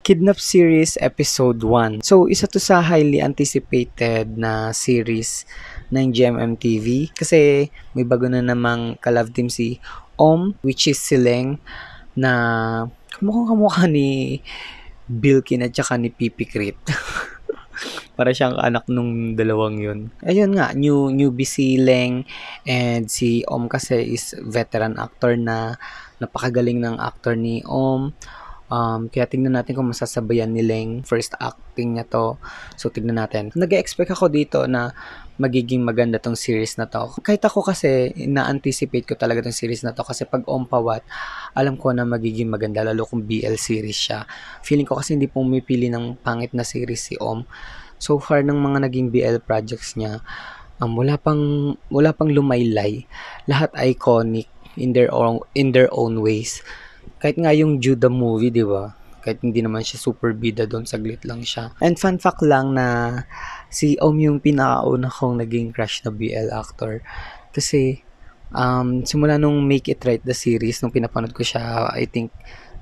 Kidnap Series Episode 1. So, isa to sa highly anticipated na series ng GMM TV kasi may bago na namang ka-love team si which is si Leng na kamukhang kamukha ni Bilkin at saka ni Pipi Crit. Para siyang anak nung dalawang yun. Ayun nga, newbie si Leng and si kasi is veteran actor na napakagaling ng actor ni Kaya tingnan natin kung masasabayan ni Leng. First acting niya to. So, tignan natin. Nag-expect ako dito na magiging maganda tong series na to. Kahit ako kasi, na-anticipate ko talaga tong series na to kasi pag Ompawat, alam ko na magiging maganda lalo kung BL series siya. Feeling ko kasi hindi pumipili ng pangit na series si So far ng mga naging BL projects niya, wala pang lumaylay. Lahat iconic in their own ways. Kahit nga yung Judah movie, di ba? Kahit hindi naman siya super bida doon, saglit lang siya. And fun fact lang na si yung pinakauna kong naging crush na BL actor. Kasi, simula nung Make It Right the series, nung pinapanood ko siya, I think,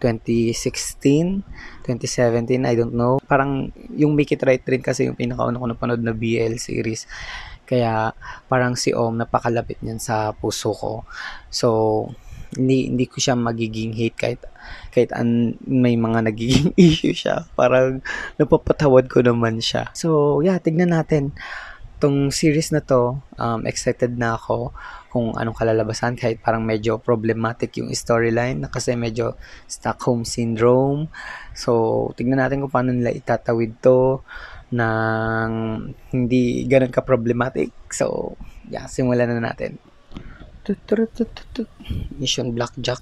2016, 2017, I don't know. Parang yung Make It Right rin kasi yung pinakauna ko napanood na BL series. Kaya parang si napakalapit niyan sa puso ko. So, hindi ko siya magiging hate kahit may mga nagiging issue siya. Parang napapatawad ko naman siya. So, yeah, tignan natin. Tong series na to, excited na ako kung anong kalalabasan kahit parang medyo problematic yung storyline na kasi medyo Stockholm Syndrome. So, tignan natin kung paano nila itatawid to ng hindi ganun ka-problematic. So, yeah, simulan na natin. Mission Blackjack.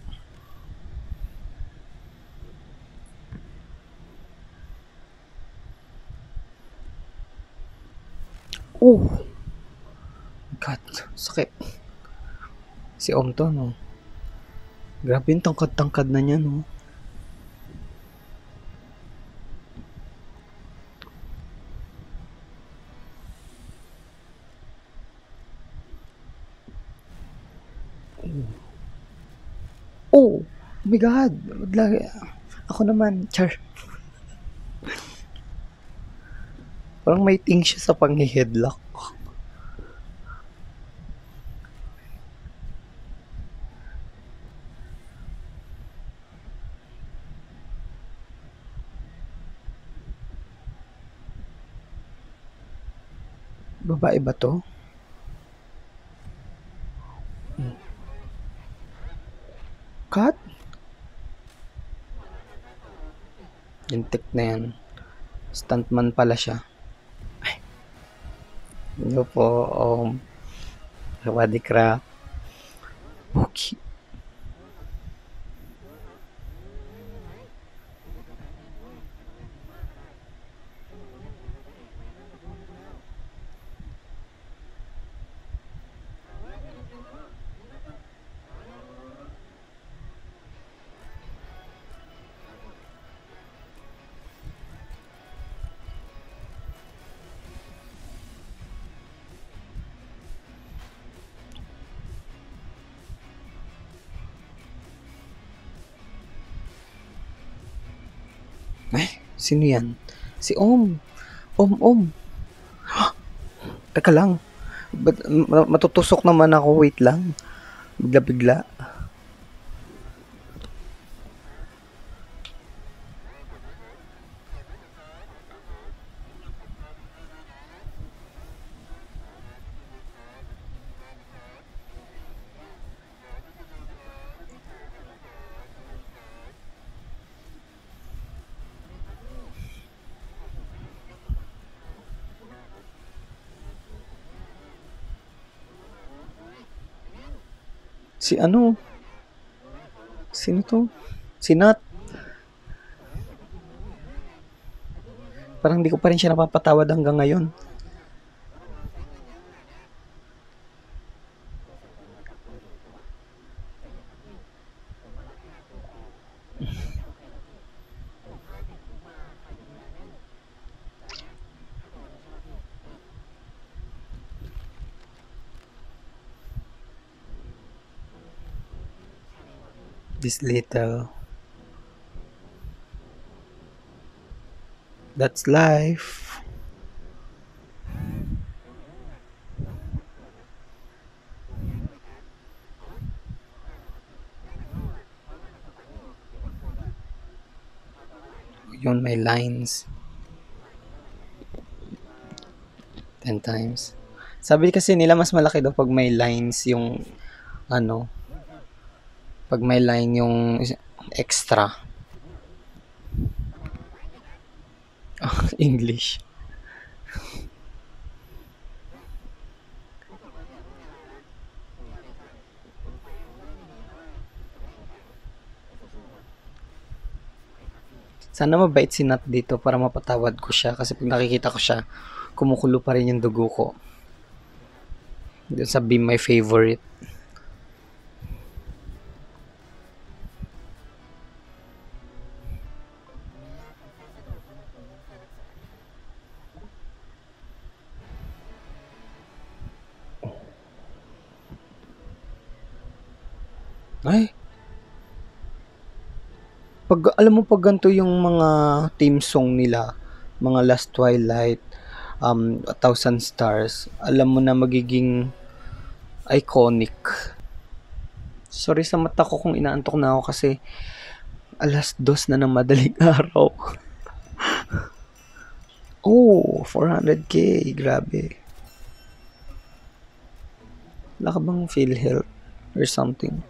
Oh! God, sakit. Si to, no? Grabe yung tangkad-tangkad na niya, no? Oh! Oh my God! Ako naman, char. Parang may ting siya sa pang-headlock. Babae ba to? Cut? Lintik na yan. Stuntman pala siya. Ay. Hindi po, body craft. Okay. Sino yan? Si Om. Teka lang. Matutusok naman ako. Wait lang. Bigla-bigla. Si ano? Sino to? Si Nat. Parang hindi ko pa rin siya napapatawad hanggang ngayon. This little That's life. Yun, may lines. 10 times. Sabi kasi nila mas malaki daw pag may lines yung ano, pag may line yung extra. English. Sana mabait si Nat dito para mapatawad ko siya kasi pag nakikita ko siya, kumukulo pa rin yung dugo ko. Doon sa Be My Favorite. Ay, pag alam mo pag ganito yung mga theme song nila, mga Last Twilight, A Thousand Stars, alam mo na magiging iconic. Sorry sa mata ko kung inaantok na ako kasi 2:00 na ng madaling araw. Oh, 400K, grabe. Wala ka bang PhilHealth or something?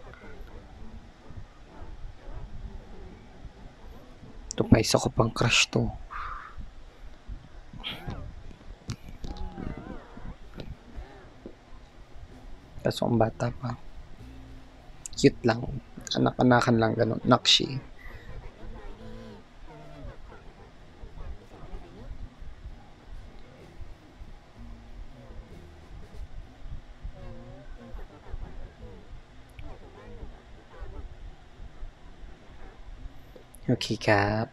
Ito pa isa ko pang crush to. Kaso ang bata pa. Cute lang. Anak-anakan lang ganun. Nakshi. Okay, Cap.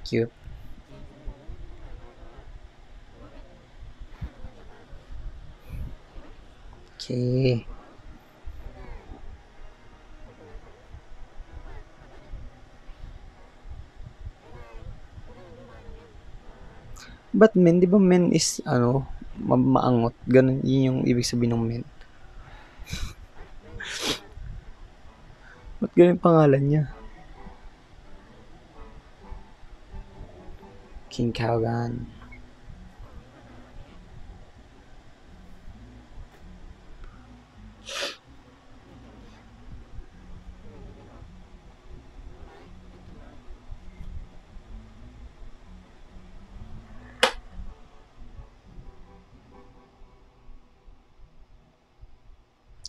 Cute. Okay. But men, di ba men is, maangot? Ganun, yun yung ibig sabihin ng men. Ba't ganun yung pangalan niya? King Kaugan.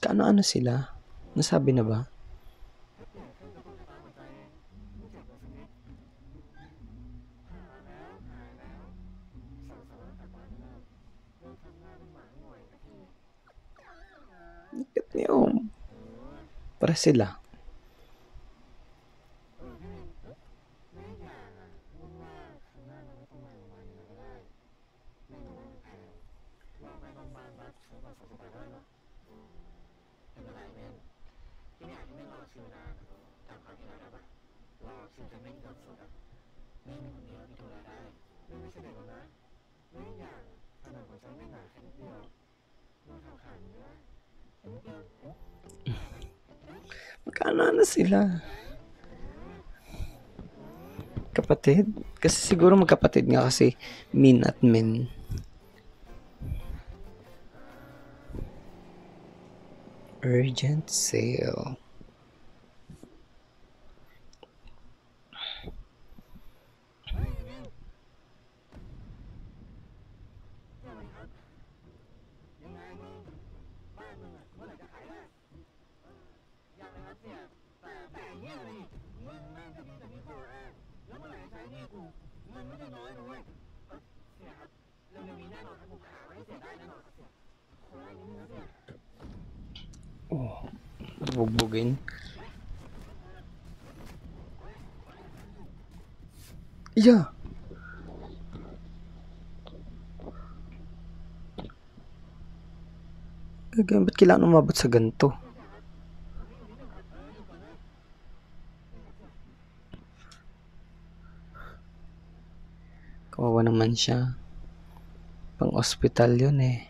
Kaano-ano sila? Nasabi na ba? Bakit niyo? Para sila. Magkaano-ano sila? Kapatid? Kasi siguro magkapatid nga kasi Min at Men. Urgent sale. Oh, bugbugin. Yeah. Ba't kailangan umabot sa ganito? Kawawa naman siya. Pang-ospital yun eh.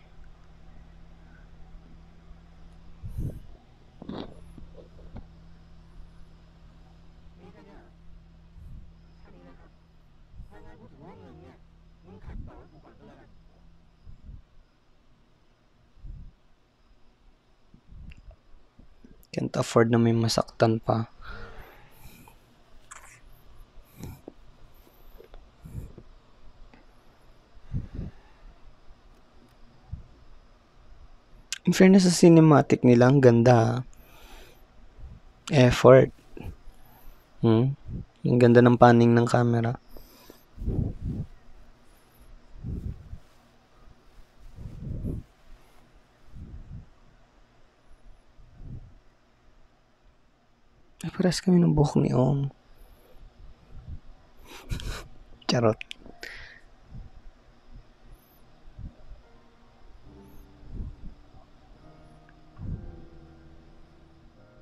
Can't afford na may masaktan pa. In fairness sa cinematic nila, ang ganda. Effort. Ang ganda ng panning ng camera. Ay, pares kami ng buhok ni Om. Charot.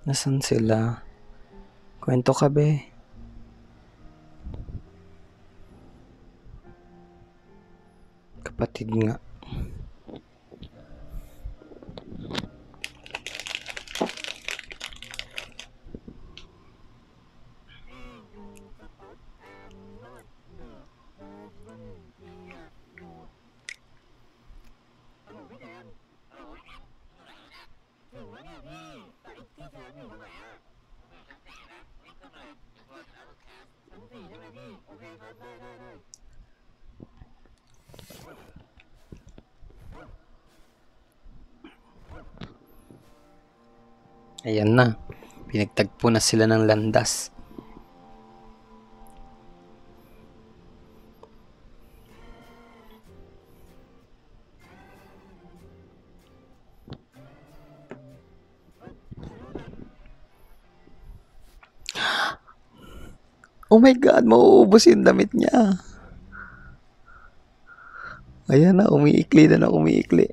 Nasaan sila? Kwento ka, be. Kapatid nga. Ayan na. Pinagtagpo na sila ng landas. Oh my God, mauubos yung damit niya. Ayan na, umiikli na umiikli.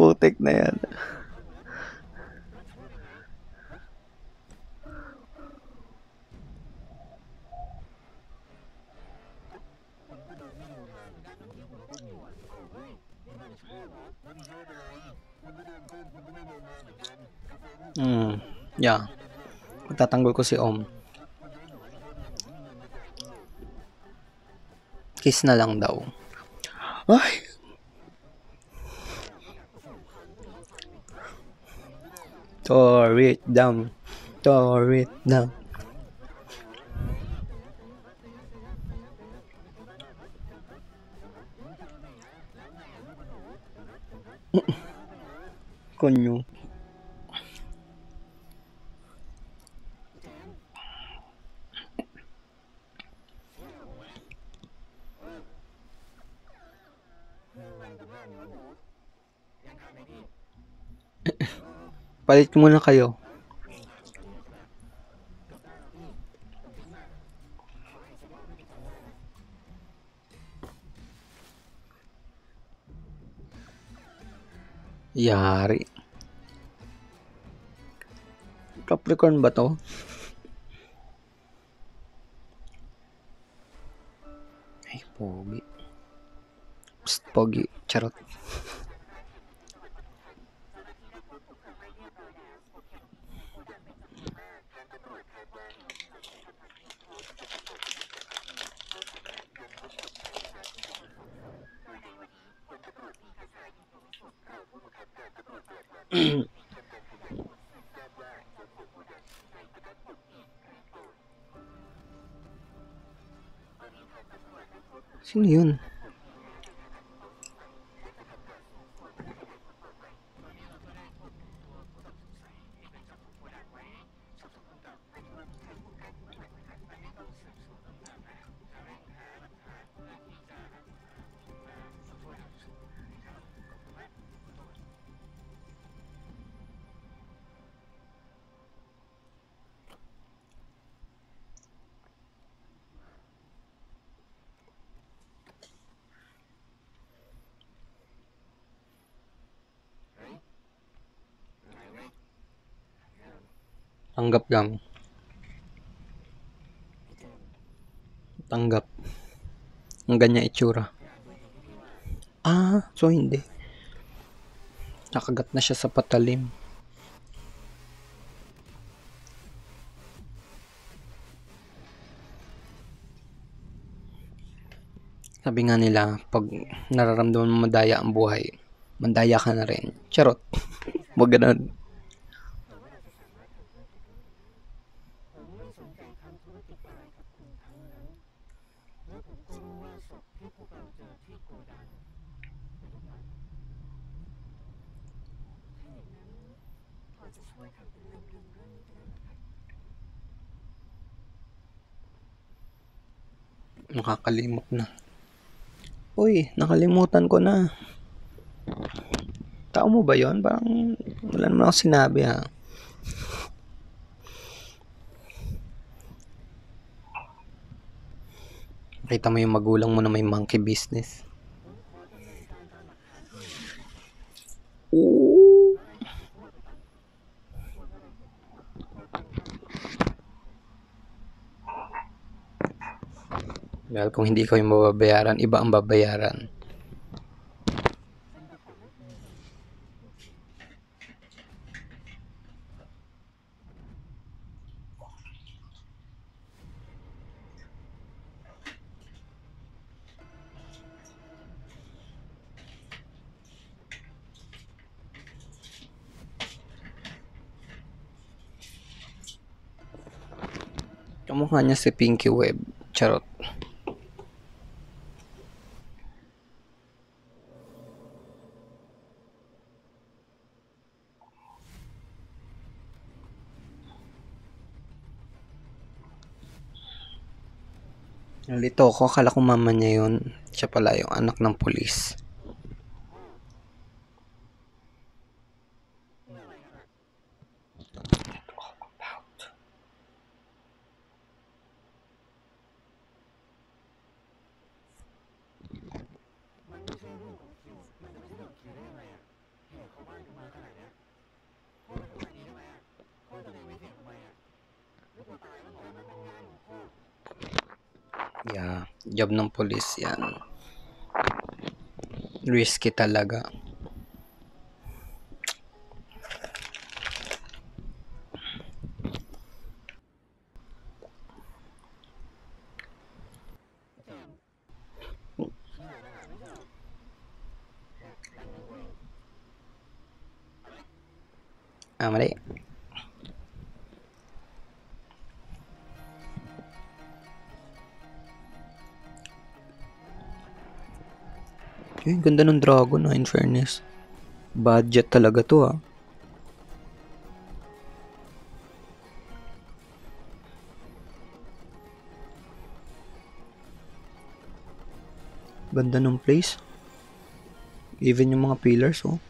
Putik na yan. Yeah. Magtatanggol ko si Om. Kiss na lang daw. Ay! Tore it down. Tore it down. Konyo. Palit muna kayo. Yari. Capricorn ba to? Ay, pogi. Psst, pogi. Charot. Sino yun? Tanggap lang. Tanggap. Ang ganyan itsura. So hindi. Nakagat na siya sa patalim. Sabi nga nila, pag nararamdaman mo madaya ang buhay, mandaya ka na rin. Charot. Wag ganun. Nakakalimot na. Uy, nakalimutan ko na. Tao mo ba yon? Parang wala naman ako sinabi ha. Kita mo yung magulang mo na may monkey business. Ooh. Dahil kung hindi ko yung mababayaran, iba ang babayaran. Kamukha niya si Pinky Web. Charot. Nalito ko, akala ko mama niya yun. Siya pala yung anak ng pulis. Yeah, job ng pulis yan. Risky talaga. Mali. Ganda ng dragon in fairness. Budget talaga to ah. Ganda ng place. Even yung mga pillars oh.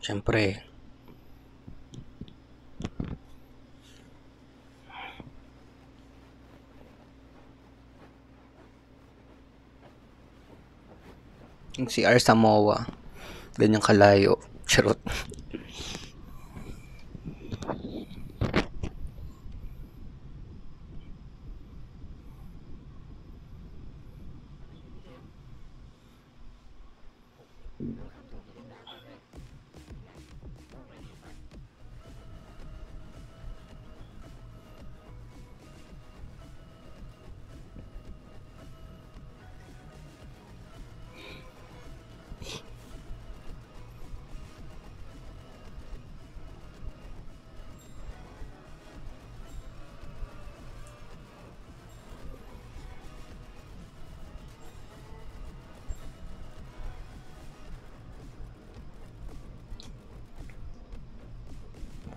Siyempre. Yung CR Samoa. Ganyang kalayo. Charot.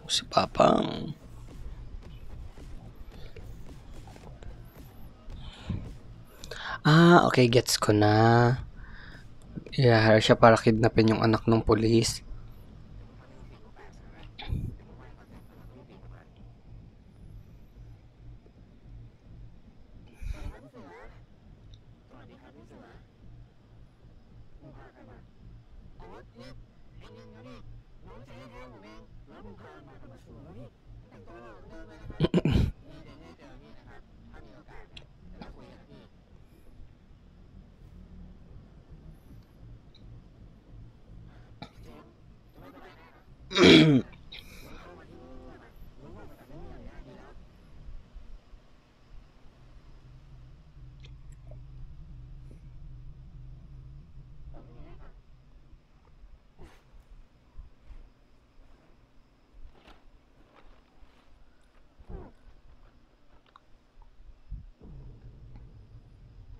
Si Papang. Okay, gets ko na. I-hire siya para kidnapin yung anak ng pulis.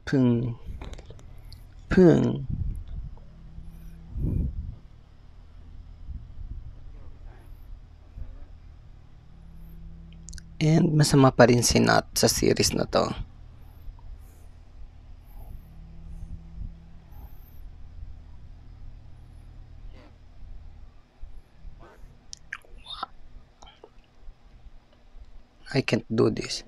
Pung. Pung. And masama pa rin si Nat sa series na to. I can't do this.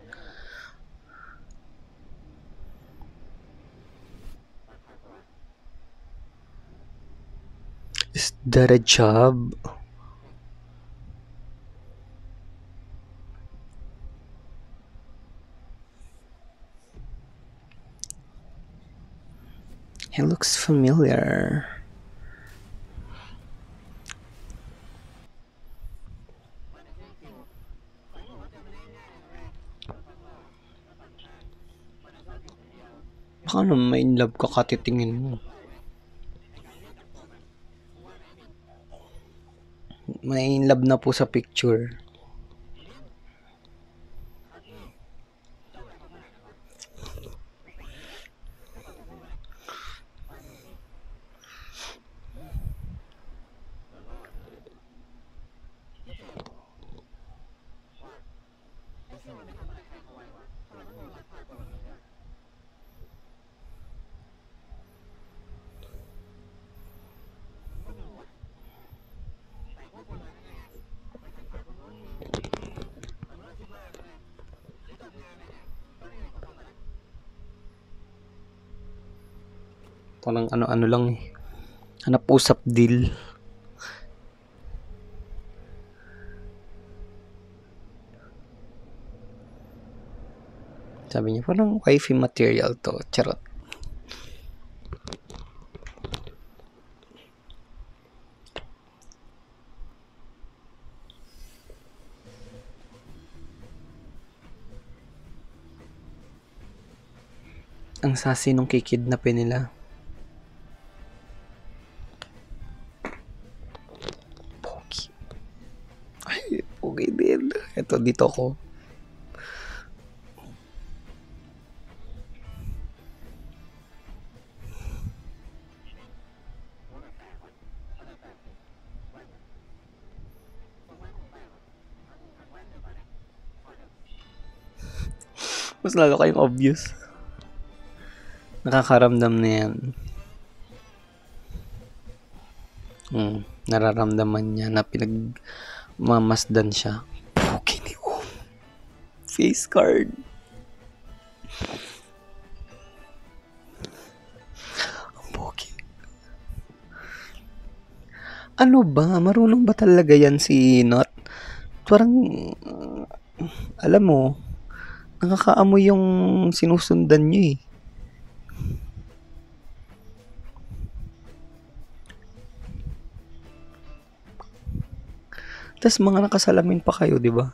Is that a job? He looks familiar. Baka naman may in love ka katitingin mo. May in love na po sa picture. Parang ano-ano lang eh. Hanap usap deal. Sabi niya, parang wifey material to. Charot. Ang sassy nung kikidnapin nila. Pogi. Ay, pogi din. Ito, dito ko. Mas lalo kayong obvious. Nakakaramdam na yan. Nararamdaman niya na pinagmamasdan siya. Pogi ni Om. Face card. Ang pogi. Ano ba? Marunong ba talaga yan si Not? Parang, alam mo, nakakaamoy yung sinusundan niyo eh. Tas mga nakasalamin pa kayo, di ba?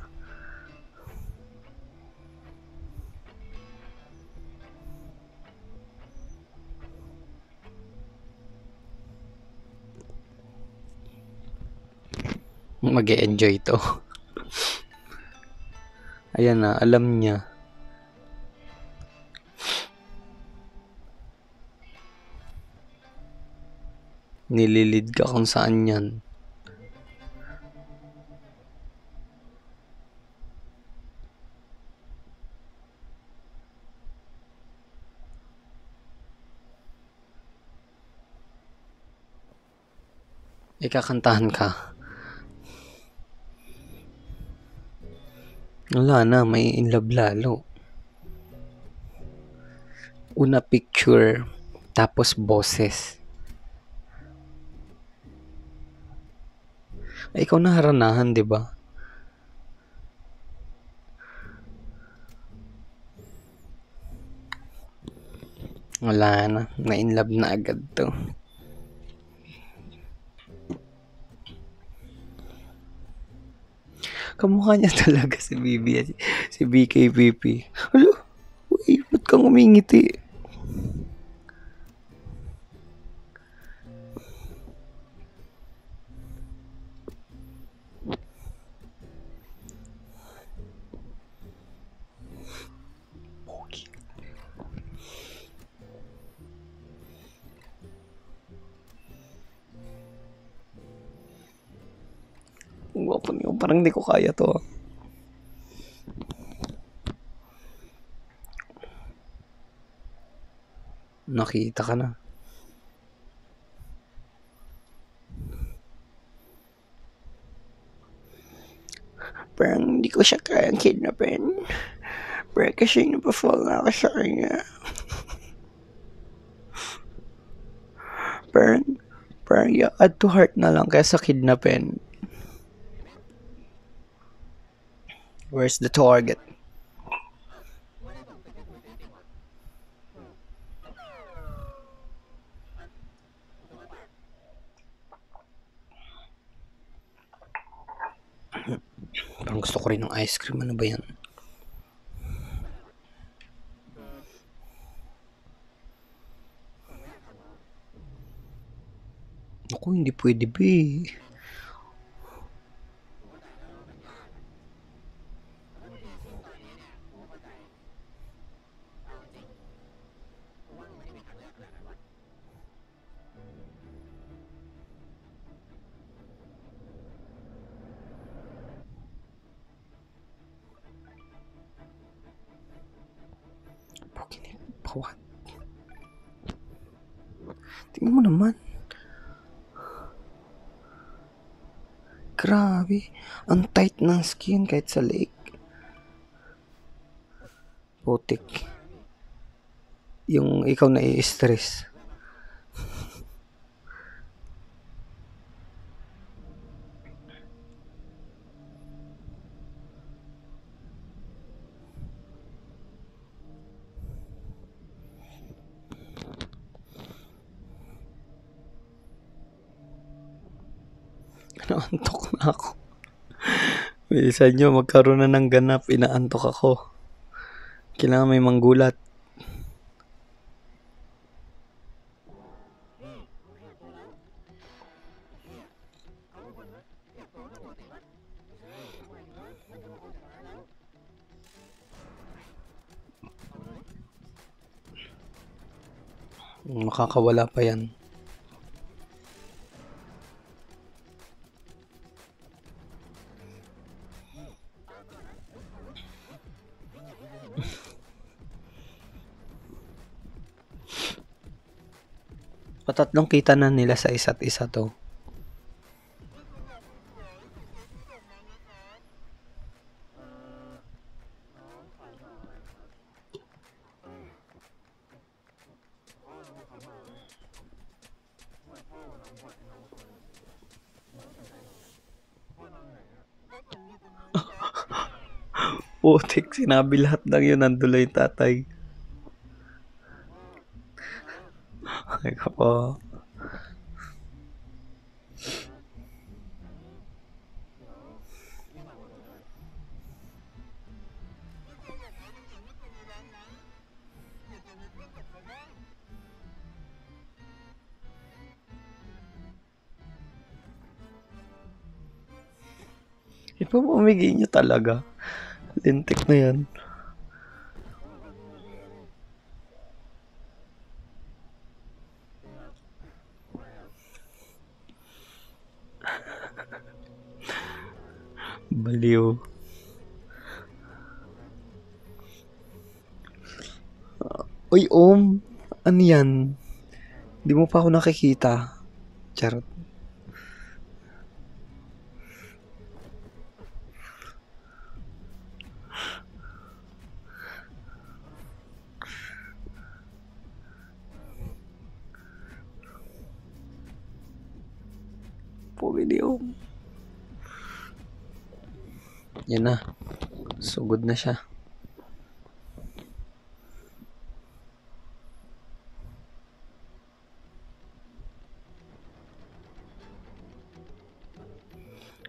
Mag-e-enjoy to. Ayan na, alam niya. Nililid ka kung saan yan. Ikakantahan ka. Wala na, may in love lalo. Una picture, tapos boses. Ay, ikaw naharanahan, di ba? Wala na, na-in love na agad to. Kamukha niya talaga si BB, si BKPP. Alo, uy, ba't kang umingiti? Ang gwapo niyo, parang hindi ko kaya to. Nakita ka na. Parang hindi ko siya kayang kidnapin. Pero kasi napafall na ako sa kanya. Parang add to heart na lang kaysa kidnapin. Where's the target? Parang gusto ko rin ng ice cream. Ano ba yan? Naku, hindi pwede ba eh. What? Tingnan mo naman. Grabe. Ang tight ng skin kahit sa lake. Putik. Yung ikaw na i-stress. Naantok na ako. Bilisan nyo, magkaroon na ng ganap. Inaantok ako. Kailangan may manggulat. Makakawala pa yan. Patatlong kita na nila sa isa't isa to. Putik, sinabi lahat ng yun, nandun yung tatay. Ay ka po. Ipamamigay niyo talaga. Lintik na yan. Baliw. Uy, ano yan? Di mo pa ako nakikita. Charot. pogi ni Om. Yan na. Sugod na siya.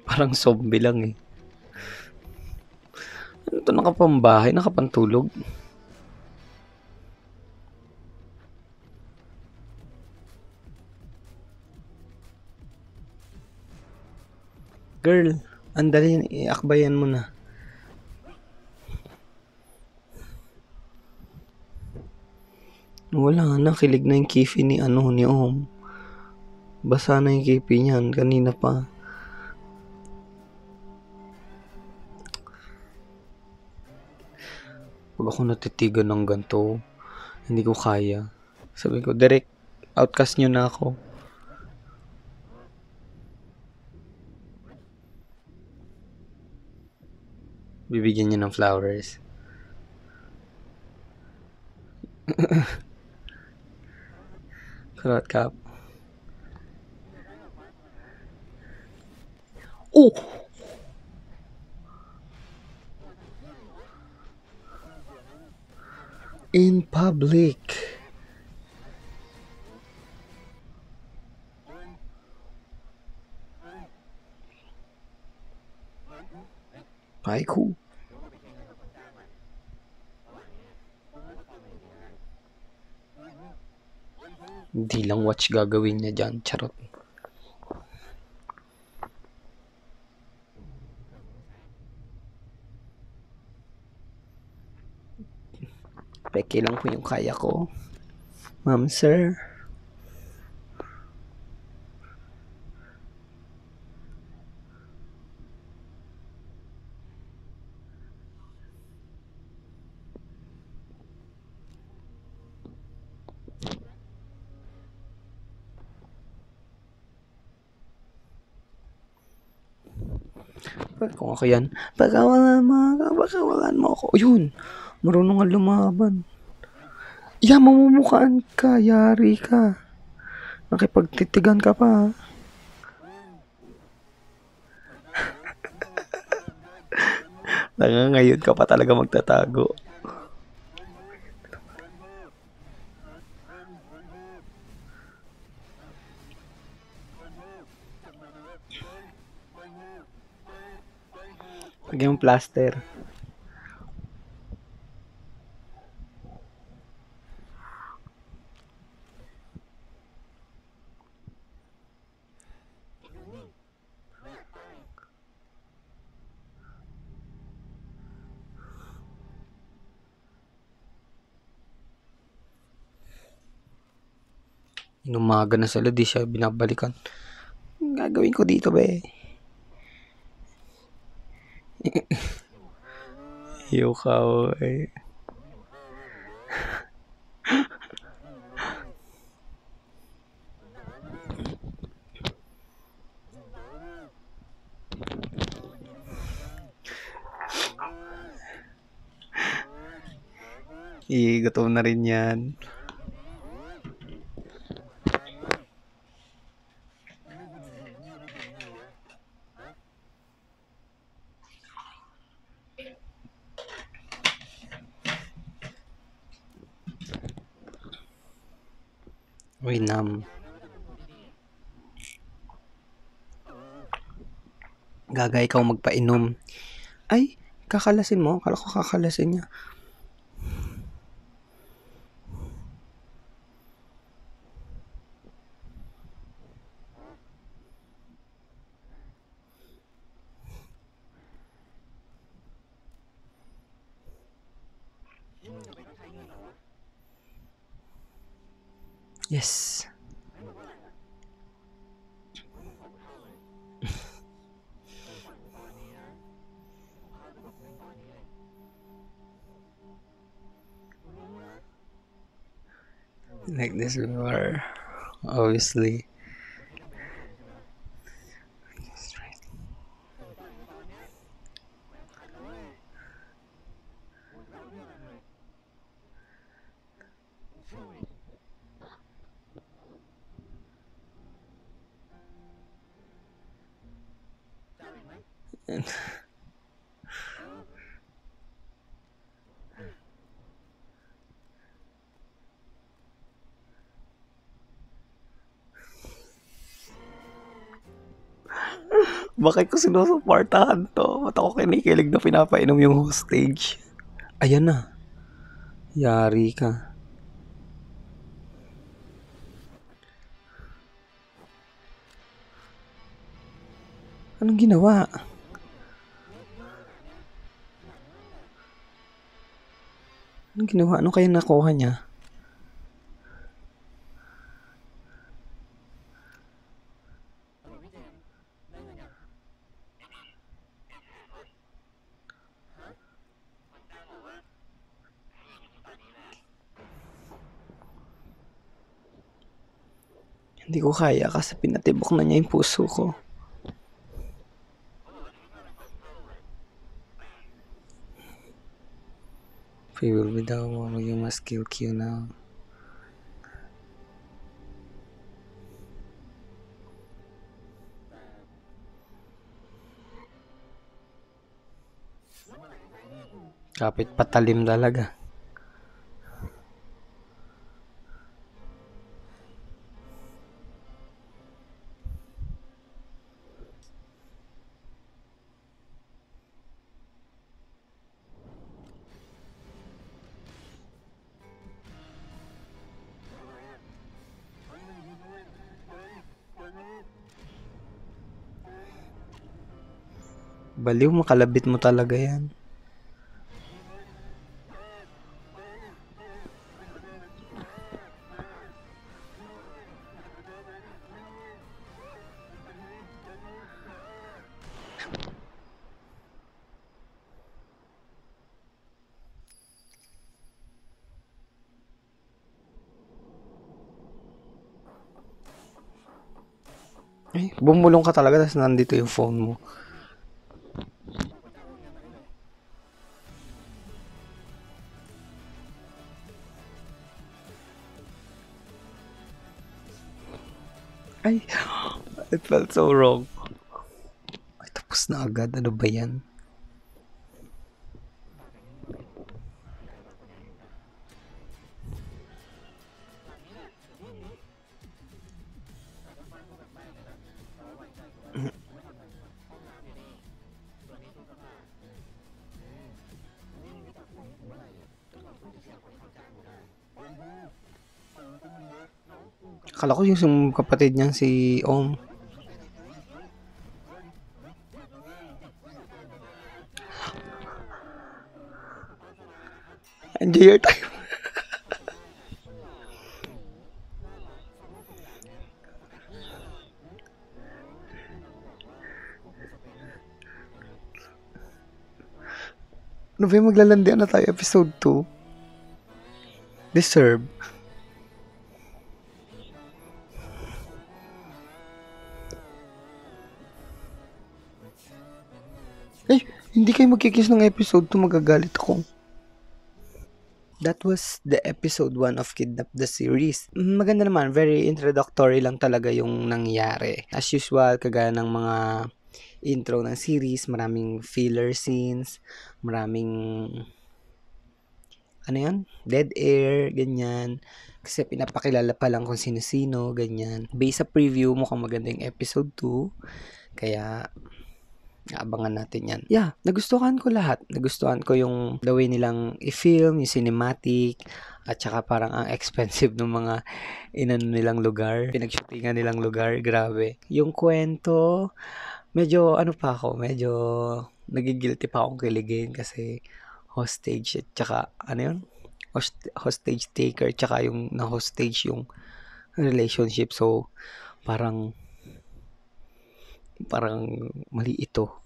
Parang zombie lang eh. Ano to, nakapambahay, nakapantulog? Girl, andali yan, iakbayan mo na. Wala na, kilig na yung kifi ni ni Om. Basa na yung kifi niyan, kanina pa. Pag ako natitigan ng ganito, hindi ko kaya. Sabi ko, direct, outcast nyo na ako. Bibigyan niya ng flowers. Karat Cap. Oh! In public. Haiku. Hindi lang watch gagawin niya dyan. Charot. Peke lang po yung kaya ko. Ma'am, sir. Kung ako yan, pagkawalan mo ako. Yun, marunong nga lumaban. Mamumukaan ka, yari ka. Nakipagtitigan ka pa. Ngayon ka pa talaga magtatago. Lagyan yung plaster. Inumaga na sila, di siya binabalikan. Ang gagawin ko dito, be? Yukaw, eh. Gutom na rin yan. Uy, Nam. Gaga, ikaw magpainom. Ay, kakalasin mo. Akala ko kakalasin niya. Yes. Like this before, obviously. Bakit ko sinusuportahan 'to? Ba't ako kinikilig na pinapainom yung hostage? Ayan na, yari ka. Anong ginawa? Anong ginawa? Ano kaya nakuha niya? Hindi ko kaya kasi pinatibok na niya yung puso ko. We will be the one you must kill Q now. Kapit patalim talaga. Baliw, makalabit mo talaga yan. Ay, bumulong ka talaga tapos nandito yung phone mo. Ay, it felt so wrong. Ay, tapos na agad. Ano ba yan? Akala ko yung kapatid niyang si Om. Enjoy your time. Ano ba yung maglalandian na tayo? Episode 2? Deserve. Ay, hindi kayo magkikiss ng episode 2, magagalit ako. That was the episode 1 of Kidnap the series. Maganda naman, very introductory lang talaga yung nangyari. As usual, kagaya ng mga intro ng series, maraming filler scenes, maraming ano yan? Dead air, ganyan. Kasi pinapakilala pa lang kung sino-sino, ganyan. Based sa preview, mukhang maganda yung episode 2. Kaya, abangan natin yan. Yeah, nagustuhan ko lahat. Nagustuhan ko yung the way nilang i-film, yung cinematic, at saka parang ang expensive ng mga inano nilang lugar. Pinagshootingan nilang lugar, grabe. Yung kwento, medyo ano pa ako, medyo nagigilty pa akong kiligin kasi hostage at saka ano yun? Hostage taker tsaka yung na-hostage yung relationship. So, parang mali ito.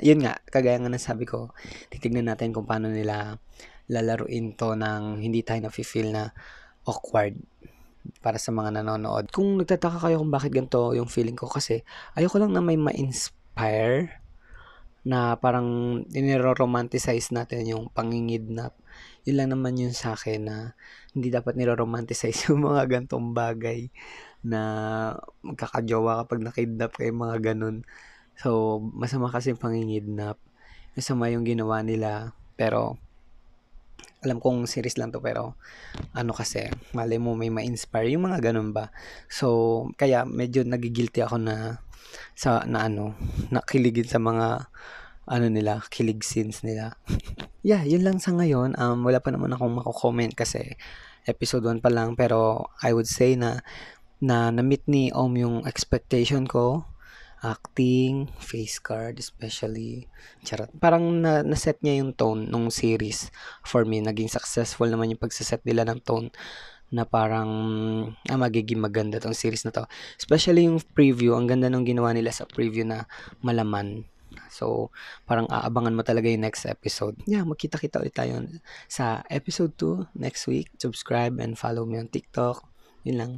Yun nga, kagaya nga nasabi ko, titignan natin kung paano nila lalaruin to ng hindi tayo na-feel na awkward para sa mga nanonood. Kung nagtataka kayo kung bakit ganito yung feeling ko kasi ayoko lang na may ma-inspire na parang niro-romanticize natin yung pangingidnap. Yun lang naman yun sa akin na hindi dapat niro-romanticize yung mga gantong bagay na magkakajowa kapag nakidnap kayo, mga ganun. So, masama kasi yung pangingidnap. Masama yung ginawa nila. Pero, alam kong series lang to pero ano kasi, malay mo may ma-inspire yung mga ganun ba. So, kaya medyo nagigilty ako na nakiligin sa mga ano nila, kilig scenes nila. Yeah, yun lang sa ngayon. Wala pa naman akong mako-comment kasi episode 1 pa lang pero I would say na na-meet ni Om yung expectation ko. Acting, face card especially. Charot. Parang na-set niya yung tone nung series for me. Naging successful naman yung pagsaset nila ng tone na parang magiging maganda tong series na to. Especially yung preview. Ang ganda nung ginawa nila sa preview na malaman. So, parang aabangan mo talaga yung next episode. Yeah, magkita-kita ulit tayo sa episode 2 next week. Subscribe and follow me on TikTok. Yun lang.